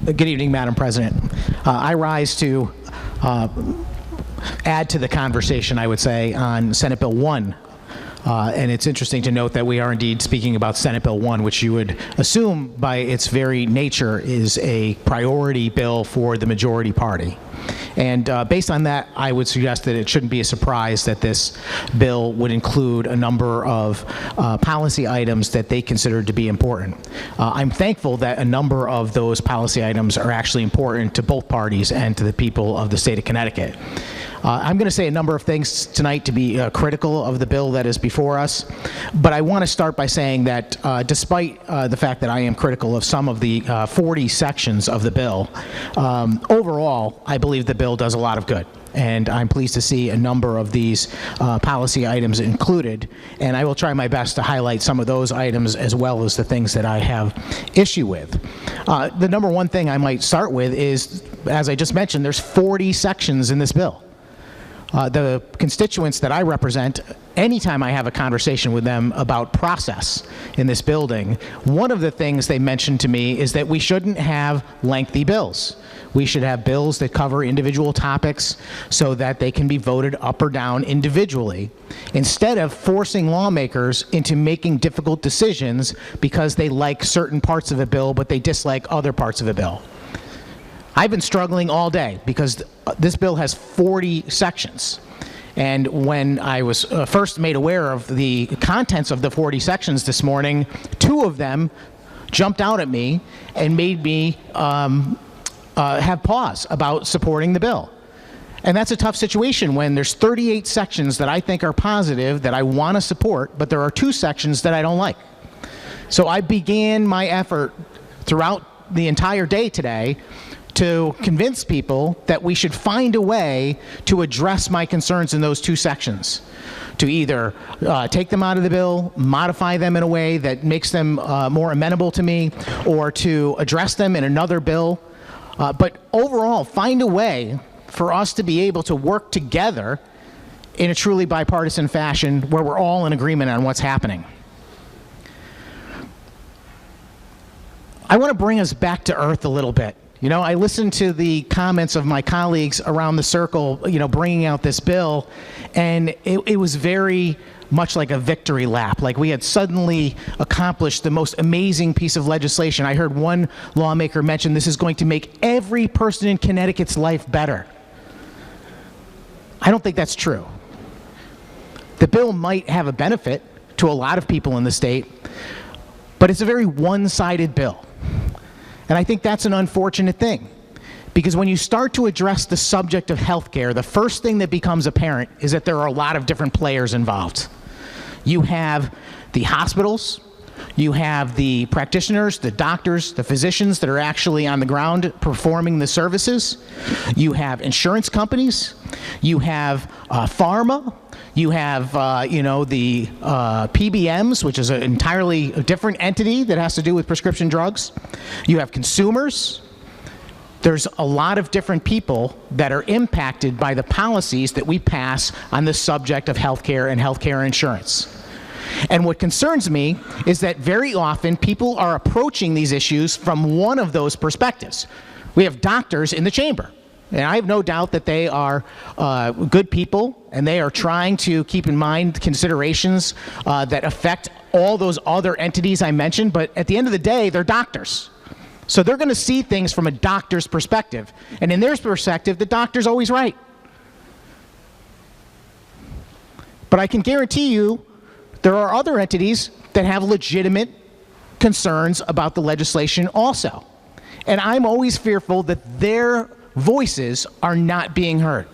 Good evening, Madam President. I rise to add to the conversation, I would say, on Senate Bill 1. And it's interesting to note that we are indeed speaking about Senate Bill 1, which you would assume by its very nature is a priority bill for the majority party. And based on that, I would suggest that it shouldn't be a surprise that this bill would include a number of policy items that they consider to be important. I'm thankful that a number of those policy items are actually important to both parties and to the people of the state of Connecticut. I'm going to say a number of things tonight to be critical of the bill that is before us, but I want to start by saying that despite the fact that I am critical of some of the 40 sections of the bill, overall, I believe the bill does a lot of good. And I'm pleased to see a number of these policy items included, and I will try my best to highlight some of those items as well as the things that I have issue with. The number one thing I might start with is, as I just mentioned, there's 40 sections in this bill. The constituents that I represent, anytime I have a conversation with them about process in this building, one of the things they mention to me is that we shouldn't have lengthy bills. We should have bills that cover individual topics so that they can be voted up or down individually, instead of forcing lawmakers into making difficult decisions because they like certain parts of a bill but they dislike other parts of a bill. I've been struggling all day because this bill has 40 sections. And when I was first made aware of the contents of the 40 sections this morning, 2 of them jumped out at me and made me have pause about supporting the bill. And that's a tough situation when there's 38 sections that I think are positive that I want to support, but there are 2 sections that I don't like. So I began my effort throughout the entire day today to convince people that we should find a way to address my concerns in those 2 sections, to either take them out of the bill, modify them in a way that makes them more amenable to me, or to address them in another bill. But overall, find a way for us to be able to work together in a truly bipartisan fashion where we're all in agreement on what's happening. I want to bring us back to earth a little bit. You know, I listened to the comments of my colleagues around the circle, you know, bringing out this bill, and it was very much like a victory lap, like we had suddenly accomplished the most amazing piece of legislation. I heard one lawmaker mention this is going to make every person in Connecticut's life better. I don't think that's true. The bill might have a benefit to a lot of people in the state, but it's a very one-sided bill. And I think that's an unfortunate thing, because when you start to address the subject of healthcare, the first thing that becomes apparent is that there are a lot of different players involved. You have the hospitals, you have the practitioners, the doctors, the physicians that are actually on the ground performing the services. You have insurance companies, you have pharma, you have, the PBMs, which is an entirely different entity that has to do with prescription drugs. You have consumers. There's a lot of different people that are impacted by the policies that we pass on the subject of healthcare and healthcare insurance. And what concerns me is that very often people are approaching these issues from one of those perspectives. We have doctors in the chamber. And I have no doubt that they are good people, and they are trying to keep in mind considerations that affect all those other entities I mentioned, but at the end of the day, they're doctors. So they're going to see things from a doctor's perspective. And in their perspective, the doctor's always right. But I can guarantee you there are other entities that have legitimate concerns about the legislation also. And I'm always fearful that their voices are not being heard.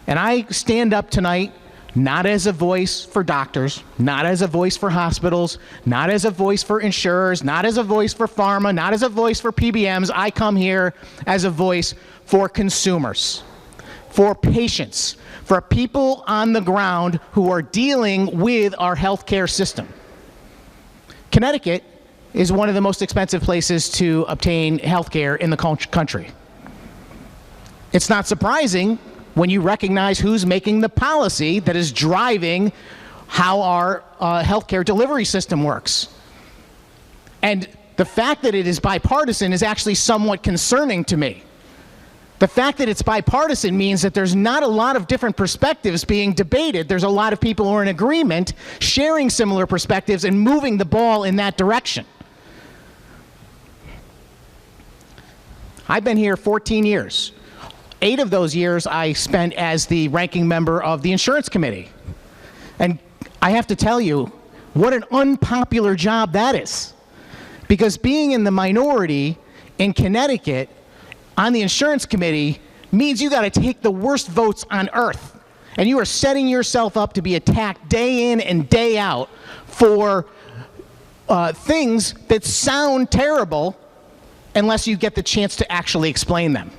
And I stand up tonight not as a voice for doctors, not as a voice for hospitals, not as a voice for insurers, not as a voice for pharma, not as a voice for PBMs. I come here as a voice for consumers, for patients, for people on the ground who are dealing with our healthcare system. Connecticut is one of the most expensive places to obtain healthcare in the country. It's not surprising when you recognize who's making the policy that is driving how our healthcare delivery system works. And The fact that it is bipartisan is actually somewhat concerning to me. The fact that it's bipartisan means that there's not a lot of different perspectives being debated. There's a lot of people who are in agreement, sharing similar perspectives, and moving the ball in that direction. I've been here 14 years. 8 of those years I spent as the ranking member of the insurance committee. And I have to tell you, what an unpopular job that is. Because being in the minority in Connecticut on the insurance committee means you got to take the worst votes on earth. And you are setting yourself up to be attacked day in and day out for things that sound terrible unless you get the chance to actually explain them.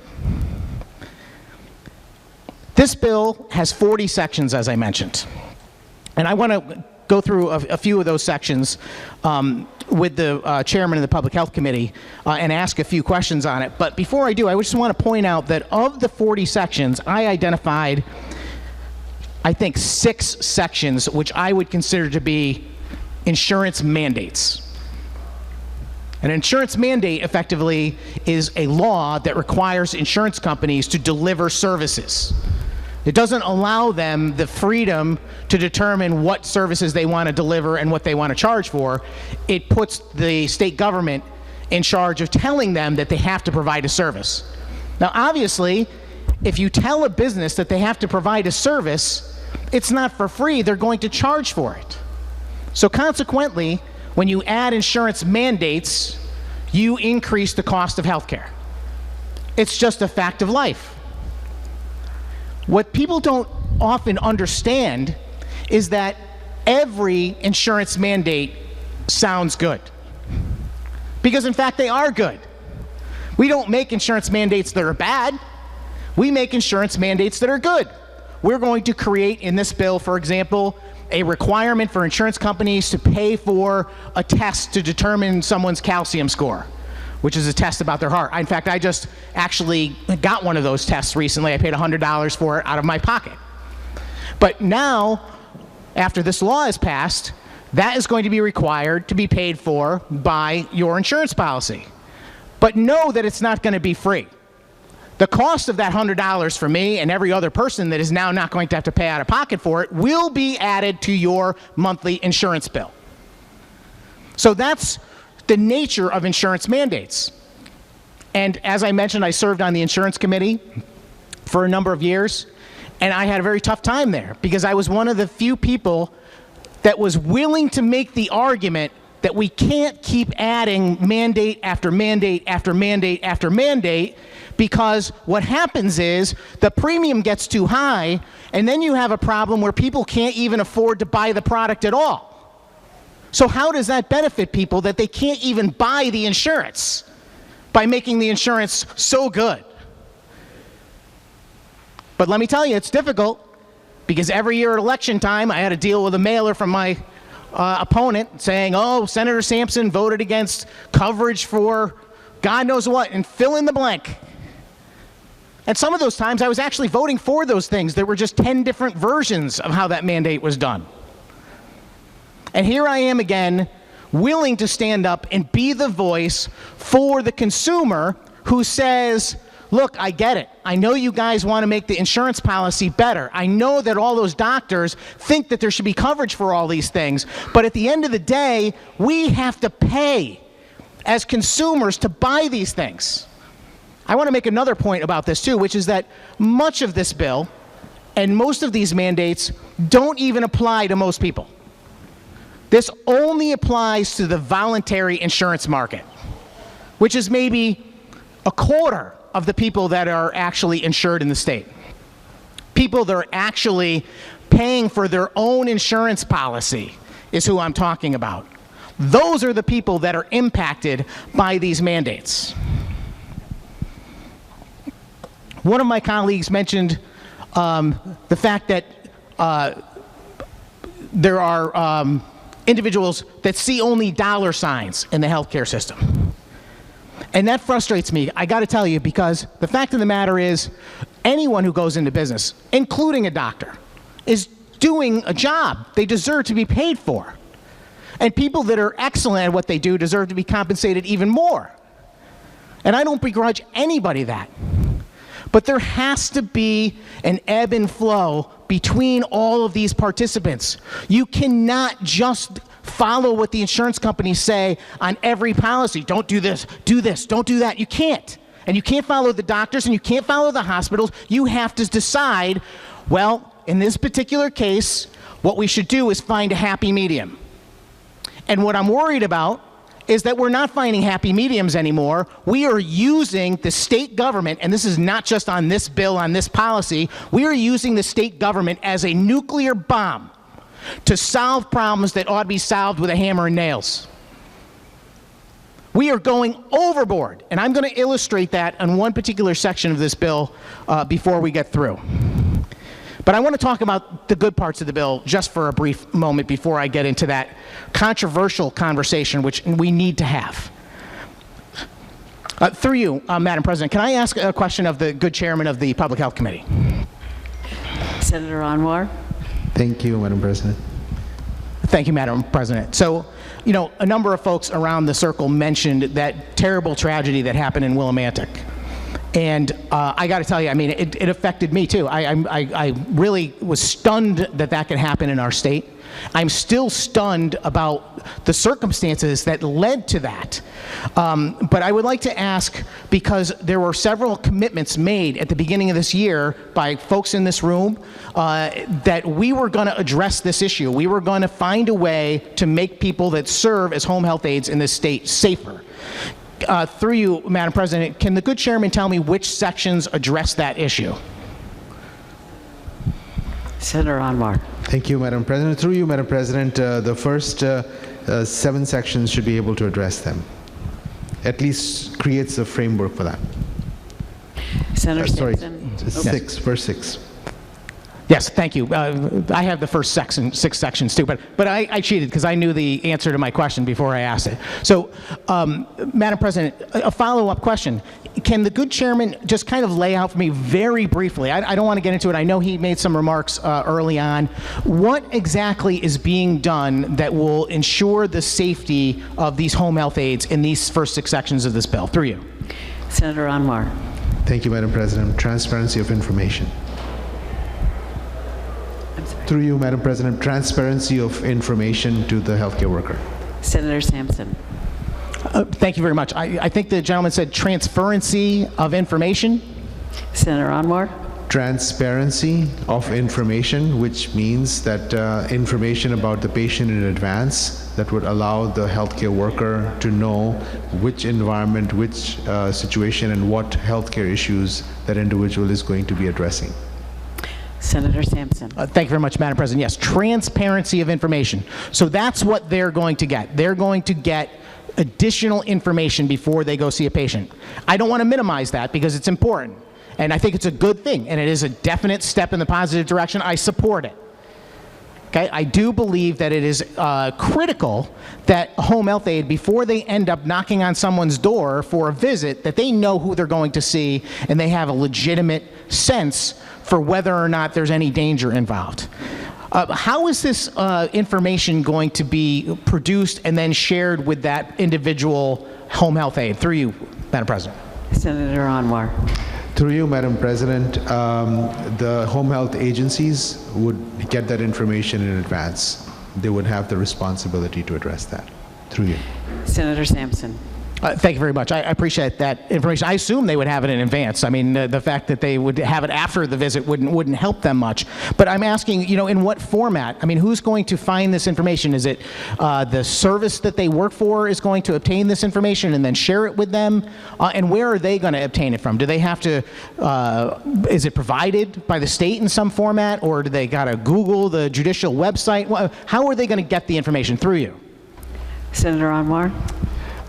This bill has 40 sections, as I mentioned. And I want to go through a few of those sections with the chairman of the Public Health Committee and ask a few questions on it. But before I do, I just want to point out that of the 40 sections, I identified, I think, 6 sections which I would consider to be insurance mandates. An insurance mandate, effectively, is a law that requires insurance companies to deliver services. It doesn't allow them the freedom to determine what services they want to deliver and what they want to charge for. It puts the state government in charge of telling them that they have to provide a service. Now, obviously, if you tell a business that they have to provide a service, it's not for free. They're going to charge for it. So consequently, when you add insurance mandates, you increase the cost of health care. It's just a fact of life. What people don't often understand is that every insurance mandate sounds good. Because in fact, they are good. We don't make insurance mandates that are bad. We make insurance mandates that are good. We're going to create in this bill, for example, a requirement for insurance companies to pay for a test to determine someone's calcium score, which is a test about their heart. In fact, I just actually got one of those tests recently. I paid $100 for it out of my pocket. But now, after this law is passed, that is going to be required to be paid for by your insurance policy. But know that it's not going to be free. The cost of that $100 for me and every other person that is now not going to have to pay out of pocket for it will be added to your monthly insurance bill. So that's the nature of insurance mandates. And as I mentioned, I served on the insurance committee for a number of years, and I had a very tough time there because I was one of the few people that was willing to make the argument that we can't keep adding mandate after mandate after mandate after mandate, because what happens is the premium gets too high, and then you have a problem where people can't even afford to buy the product at all. So how does that benefit people that they can't even buy the insurance by making the insurance so good? But let me tell you, it's difficult, because every year at election time, I had to deal with a mailer from my opponent saying, oh, Senator Sampson voted against coverage for God knows what, and fill in the blank. And some of those times I was actually voting for those things. There were just 10 different versions of how that mandate was done. And here I am again, willing to stand up and be the voice for the consumer who says, look, I get it. I know you guys want to make the insurance policy better. I know that all those doctors think that there should be coverage for all these things. But at the end of the day, we have to pay as consumers to buy these things. I want to make another point about this too, which is that much of this bill and most of these mandates don't even apply to most people. This only applies to the voluntary insurance market, which is maybe a quarter of the people that are actually insured in the state. People that are actually paying for their own insurance policy is who I'm talking about. Those are the people that are impacted by these mandates. One of my colleagues mentioned the fact that there are individuals that see only dollar signs in the healthcare system. And that frustrates me, I got to tell you, because the fact of the matter is, anyone who goes into business, including a doctor, is doing a job they deserve to be paid for. And people that are excellent at what they do deserve to be compensated even more. And I don't begrudge anybody that. But there has to be an ebb and flow between all of these participants. You cannot just follow what the insurance companies say on every policy. Don't do this, don't do that. You can't. And you can't follow the doctors and you can't follow the hospitals. You have to decide, well, in this particular case, what we should do is find a happy medium. And what I'm worried about is that we're not finding happy mediums anymore. We are using the state government, and this is not just on this bill, on this policy, we are using the state government as a nuclear bomb to solve problems that ought to be solved with a hammer and nails. We are going overboard, and I'm going to illustrate that on one particular section of this bill before we get through. But I want to talk about the good parts of the bill just for a brief moment before I get into that controversial conversation which we need to have. Through you, Madam President, can I ask a question of the good chairman of the Public Health Committee? Senator Anwar. Thank you, Madam President. Thank you, Madam President. So, you know, a number of folks around the circle mentioned that terrible tragedy that happened in Willimantic. And I got to tell you, I mean, it affected me too. I really was stunned that that could happen in our state. I'm still stunned about the circumstances that led to that. But I would like to ask, because there were several commitments made at the beginning of this year by folks in this room, that we were going to address this issue. We were going to find a way to make people that serve as home health aides in this state safer. Through you, Madam President, can the good chairman tell me which sections address that issue? Senator Anwar. Thank you, Madam President. Through you, Madam President, the first 7 sections should be able to address them. At least creates a framework for that. Senator sorry, Sampson. verse 6. Yes, thank you. I have the first 6 sections too, but I cheated because I knew the answer to my question before I asked it. So, Madam President, a follow-up question. Can the good chairman just kind of lay out for me very briefly, I don't want to get into it, I know he made some remarks early on, what exactly is being done that will ensure the safety of these home health aides in these first 6 sections of this bill? Through you. Senator Anwar. Thank you, Madam President. Transparency of information. Through you, Madam President, transparency of information to the healthcare worker. Senator Sampson. Thank you very much. I think the gentleman said transparency of information. Senator Anwar. Transparency of information, which means that information about the patient in advance that would allow the healthcare worker to know which environment, which situation, and what healthcare issues that individual is going to be addressing. Senator Sampson. Thank you very much, Madam President. Yes, transparency of information. So that's what they're going to get. They're going to get additional information before they go see a patient. I don't want to minimize that because it's important. And I think it's a good thing, and it is a definite step in the positive direction. I support it. Okay, I do believe that it is critical that a home health aide, before they end up knocking on someone's door for a visit, that they know who they're going to see and they have a legitimate sense for whether or not there's any danger involved. How is this information going to be produced and then shared with that individual home health aide? Through you, Madam President. Senator Anwar. Through you, Madam President, the home health agencies would get that information in advance. They would have the responsibility to address that. Through you. Senator Sampson. Thank you very much. I appreciate that information. I assume they would have it in advance. I mean, the fact that they would have it after the visit wouldn't help them much. But I'm asking, you know, in what format? I mean, who's going to find this information? Is it the service that they work for is going to obtain this information and then share it with them? And where are they going to obtain it from? Do they have to, is it provided by the state in some format, or do they got to Google the judicial website? How are they going to get the information? Through you. Senator Anwar.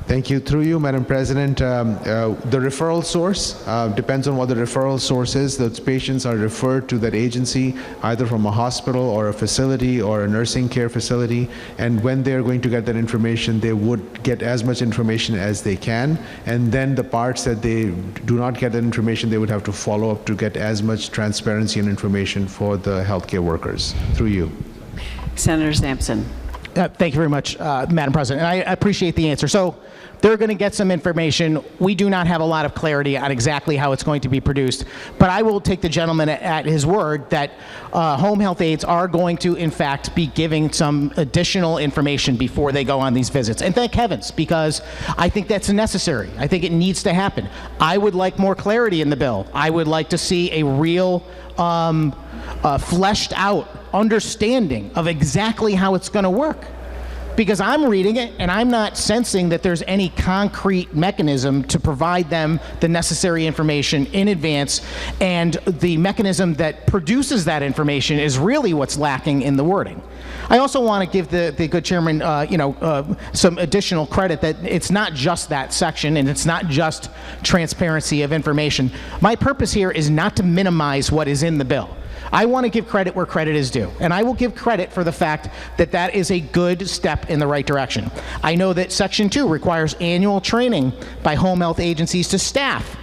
Thank you. Through you, Madam President, the referral source depends on what the referral source is. Those patients are referred to that agency either from a hospital or a facility or a nursing care facility, and when they're going to get that information, they would get as much information as they can, and then the parts that they do not get that information, they would have to follow up to get as much transparency and information for the healthcare workers. Through you. Senator Sampson. Thank you very much, Madam President. And I appreciate the answer. So they're going to get some information. We do not have a lot of clarity on exactly how it's going to be produced, but I will take the gentleman at his word that home health aides are going to, in fact, be giving some additional information before they go on these visits. And thank heavens, because I think that's necessary. I think it needs to happen. I would like more clarity in the bill. I would like to see a real fleshed out understanding of exactly how it's going to work. Because I'm reading it and I'm not sensing that there's any concrete mechanism to provide them the necessary information in advance, and the mechanism that produces that information is really what's lacking in the wording. I also want to give the good chairman some additional credit that it's not just that section and it's not just transparency of information. My purpose here is not to minimize what is in the bill. I want to give credit where credit is due, and I will give credit for the fact that that is a good step in the right direction. I know that Section 2 requires annual training by home health agencies to staff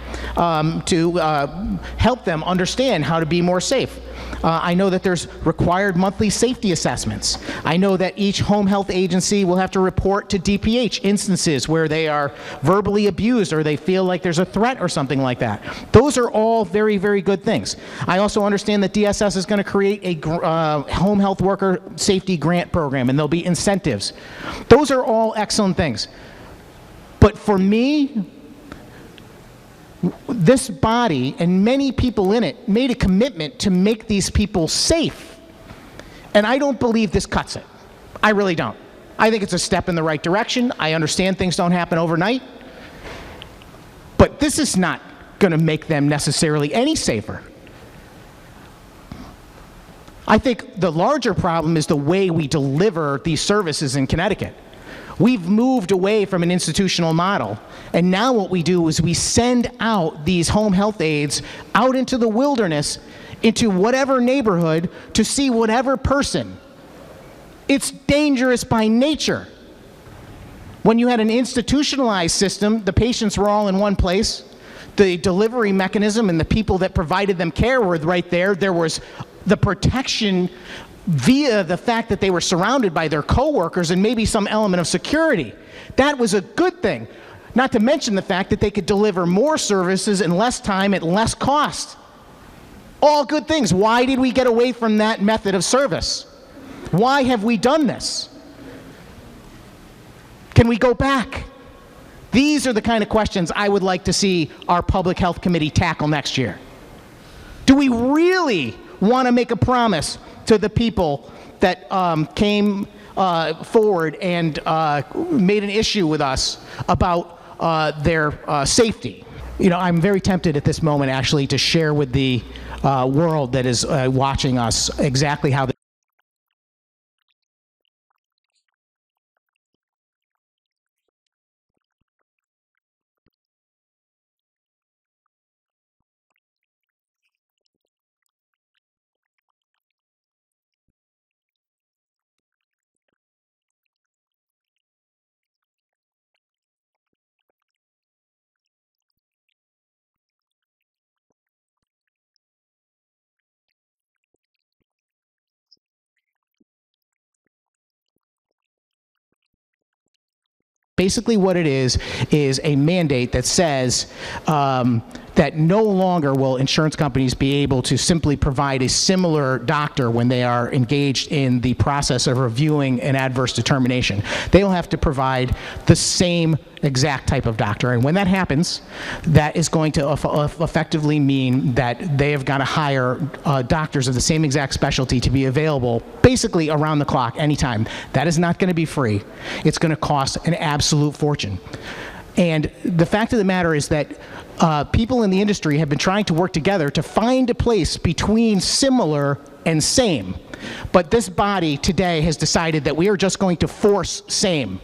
to help them understand how to be more safe. I know that there's required monthly safety assessments. I know that each home health agency will have to report to DPH instances where they are verbally abused or they feel like there's a threat or something like that. Those are all very, very good things. I also understand that DSS is going to create a home health worker safety grant program, and there'll be incentives. Those are all excellent things. But for me, this body and many people in it made a commitment to make these people safe. And I don't believe this cuts it. I really don't. I think it's a step in the right direction. I understand things don't happen overnight. But this is not going to make them necessarily any safer. I think the larger problem is the way we deliver these services in Connecticut. We've moved away from an institutional model, and now what we do is we send out these home health aides out into the wilderness, into whatever neighborhood, to see whatever person. It's dangerous by nature. When you had an institutionalized system, the patients were all in one place. The delivery mechanism and the people that provided them care were right there. There was the protection via the fact that they were surrounded by their coworkers and maybe some element of security. That was a good thing. Not to mention the fact that they could deliver more services in less time at less cost. All good things. Why did we get away from that method of service? Why have we done this? Can we go back? These are the kind of questions I would like to see our Public Health Committee tackle next year. Do we really want to make a promise to the people that came forward and made an issue with us about their safety? You know, I'm very tempted at this moment actually to share with the world that is watching us exactly how basically what it is a mandate that says that no longer will insurance companies be able to simply provide a similar doctor when they are engaged in the process of reviewing an adverse determination. They will have to provide the same exact type of doctor. And when that happens, that is going to effectively mean that they have got to hire doctors of the same exact specialty to be available basically around the clock, anytime. That is not going to be free. It's going to cost an absolute fortune. And the fact of the matter is that people in the industry have been trying to work together to find a place between similar and same. But this body today has decided that we are just going to force same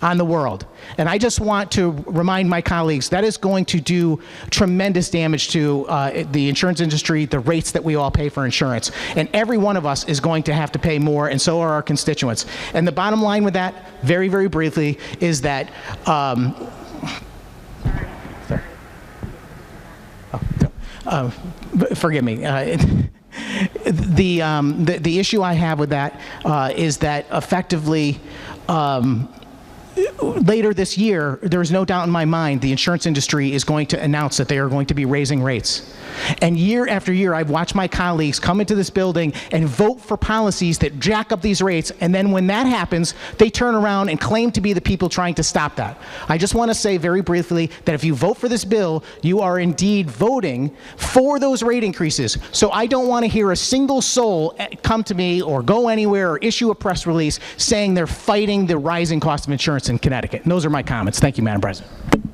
on the world. And I just want to remind my colleagues that is going to do tremendous damage to the insurance industry, the rates that we all pay for insurance. And every one of us is going to have to pay more, and so are our constituents. And the bottom line with that, very, very briefly, is that forgive me. the issue I have with that is that effectively, later this year, there is no doubt in my mind the insurance industry is going to announce that they are going to be raising rates. And year after year, I've watched my colleagues come into this building and vote for policies that jack up these rates, and then when that happens, they turn around and claim to be the people trying to stop that. I just want to say very briefly that if you vote for this bill, you are indeed voting for those rate increases. So I don't want to hear a single soul come to me or go anywhere or issue a press release saying they're fighting the rising cost of insurance in Connecticut. And those are my comments. Thank you, Madam President.